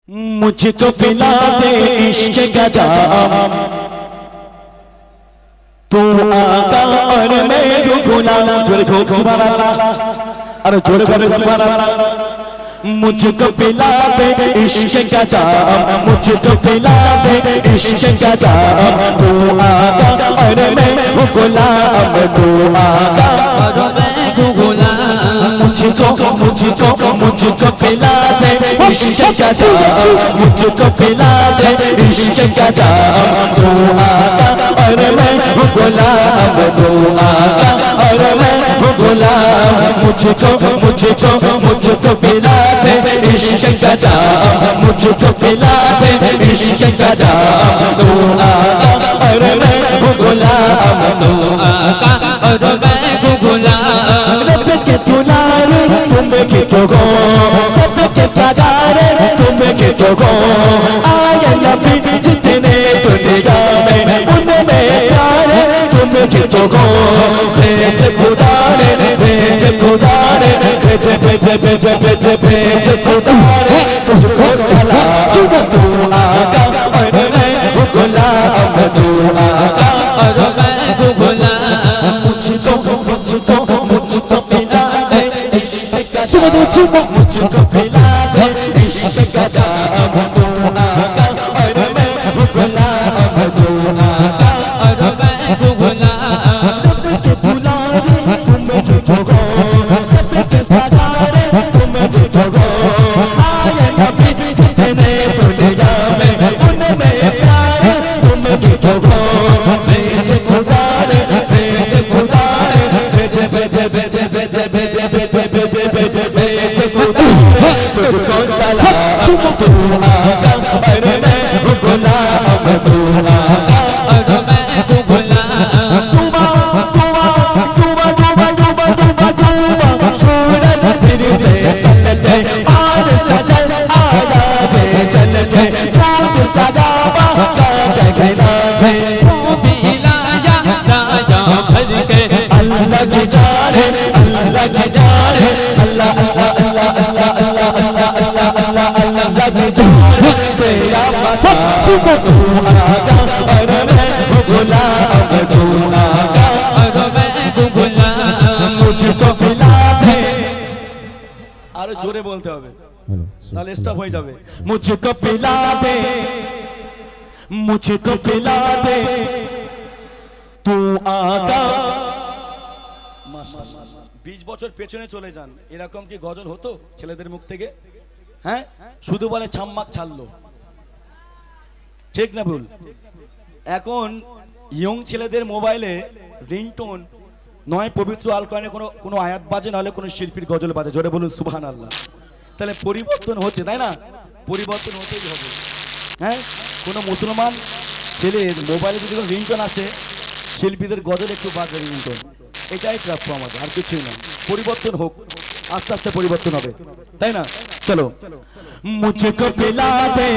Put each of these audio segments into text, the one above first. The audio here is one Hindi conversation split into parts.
मुझको पिला दे इश्क का जाम, तू आका और मैं गुलाम। जोरे जोरे सुभान अल्लाह, अरे जोरे जोरे सुभान अल्लाह। मुझको पिला दे इश्क का जाम, मुझको पिला दे इश्क का जाम, तू आका और मैं गुलाम, तू आका और मैं गुलाम। मुझको मुझको मुझको पिला दे इश्क का जाम, मुझको पिला दे इश्क का जाम, तू आका और मैं गुलाम, तू आका और मैं गुलाम। मुझको मुझको मुझको पिला दे इश्क का जाम, मुझको पिला दे इश्क का जाम, तू आका और मैं गुलाम, तू आका और मैं गुलाम। रब के दुलारे तुम के तो गो, सबके सगारे तुम के तो गो, आए नबी जितने दुनिया में उनमें प्यारे तुम के तो गो। भेज खुदा ने भेज खुदा ने भेज भेज भेज भेज भेज खुदा ने तुझको सलाम, तू आका और मैं गुलाम, तू आका और मैं गुलाम। मुझको मुझको मुझको पिला दे इश्क का जाम, मुझको पिला दे इश्क का जाम, तू आका और मैं गुलाम, तू आका और मैं गुलाम। रब के दुलारे तुम के गो, सबके सगारे तुम के गो, आए नबी जितने दुनिया में उनमें प्यारे तुम के गो। भेज खुदा ने भेज खुदा ने भेज भेज भेज भेज भेज भेज भेज भेज भेज खुदा ने तुझको सलाम, तू आका और मैं गुलाम, तू आका और मैं गुलाम। डूबा डूबा डूबा डूबा डूबा डूबा डूबा सूरज फिर से पलटे, और सजल आया वे चल के, चाँद सगावा काट गिरा थे, तू भी लाया लाया भर के। अल्लाह की जाने अल्लाह की जाने, अल्लाह अल्लाह अल्लाह अल्लाह अल्लाह अल्लाह अल्लाह अल्लाह अल्लाह की जाने तेरा मता, तू आका और मैं गुलाम, तू आका और मैं गुलाम। मुझको पिला दे, আরো জোরে বলতে হবে নালে স্টপ হয়ে যাবে। मुझको पिला दे, मुझको पिला दे, तू आका। 20 বছর পেছনে চলে যান, এরকম কি গজল হতো ছেলেদের মুখ থেকে? হ্যাঁ, শুধু বলে ছাম্মাক ছাড়লো, ঠিক না ভুল? এখন ইয়ং ছেলেদের মোবাইলে রিংটোন নয় পবিত্র আল কোরআনে কোনো কোনো আয়াত বাজে, নাহলে কোনো শিল্পীর গজল বাজে। জোরে বলুন সুবহানাল্লাহ। তাহলে পরিবর্তন হচ্ছে, তাই না? পরিবর্তন হতেই হবে। হ্যাঁ, কোনো মুসলমান ছেলের মোবাইলে যদি কোনো রিংটোন আসে, শিল্পীদের গজল একটু বাজে রিংটোন, এটাই প্রাপ্য আমাদের, আর কিছুই না। পরিবর্তন হোক, আস্তে আস্তে পরিবর্তন হবে, তাই না? চলো। মুঝকো পিলা দে,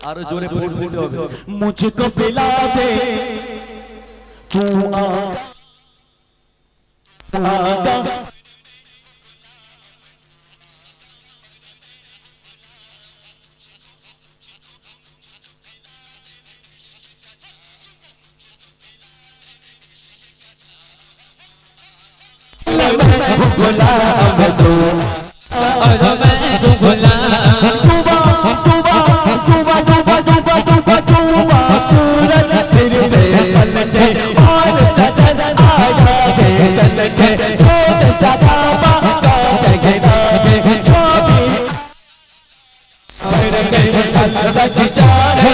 আরো জোরে ফোর্স দিতে হবে। মুঝকো পিলা দে, तू आका गुलाम, तू और मैं गुलाम। डूबा डूबा डूबा डूबा डूबा डूबा डूबा सूरज फिर से पलटे, और सजल आया वे चल के, छोट सगावा काट गिरा वे, जो भी अल्लाह की जाने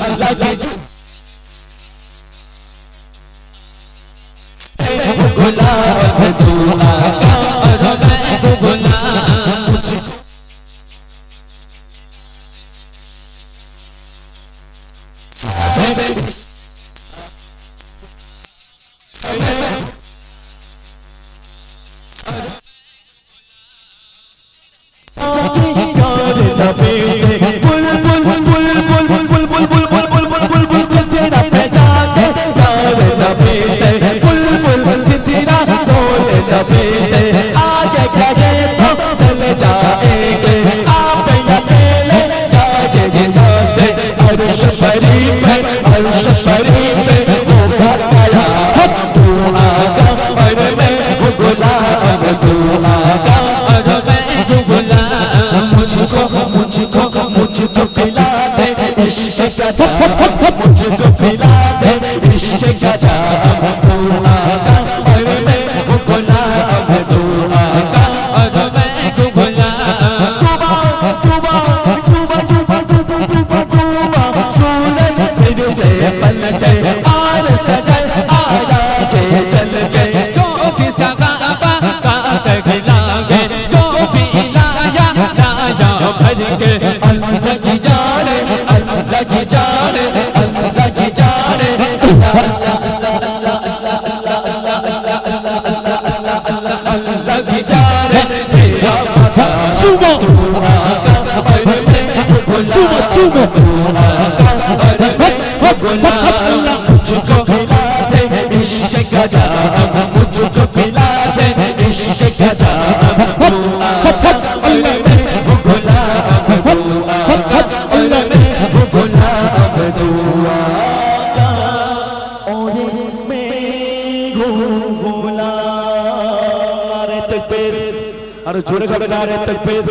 अल्लाह की गुलाम, तू आका और मैं गुलाम। बुलबुल से तेरा मुझको पिला दे इश्क का जाम मुझको पिला दे इश्क का जाम तू आका और मैं हूँ गुलाम तू आका और मैं हूँ गुलाम तूबा तूबा तूबा तूबा तूबा तूबा सूरज फिर से पलटे और सजल आया के चल के जो किसा बाबा काट खिलागे जो भी लाया लाया भर के अल्लाह की जाने अल्लाह की जाने अल्लाह की जाने अल्लाह की जाने तेरा पता सुबह तू आका और मैं गुलाम सुबह तू आका और मैं गुलाम मुझको पिला दे इश्क का जाम मुझको पिला दे इश्क का जाम तू आका और मैं गुलाम तू आका और मैं गुलाम तू आका और मैं गुलाम। नारे तकबीर, अरे जोरे का नारे तकबीर।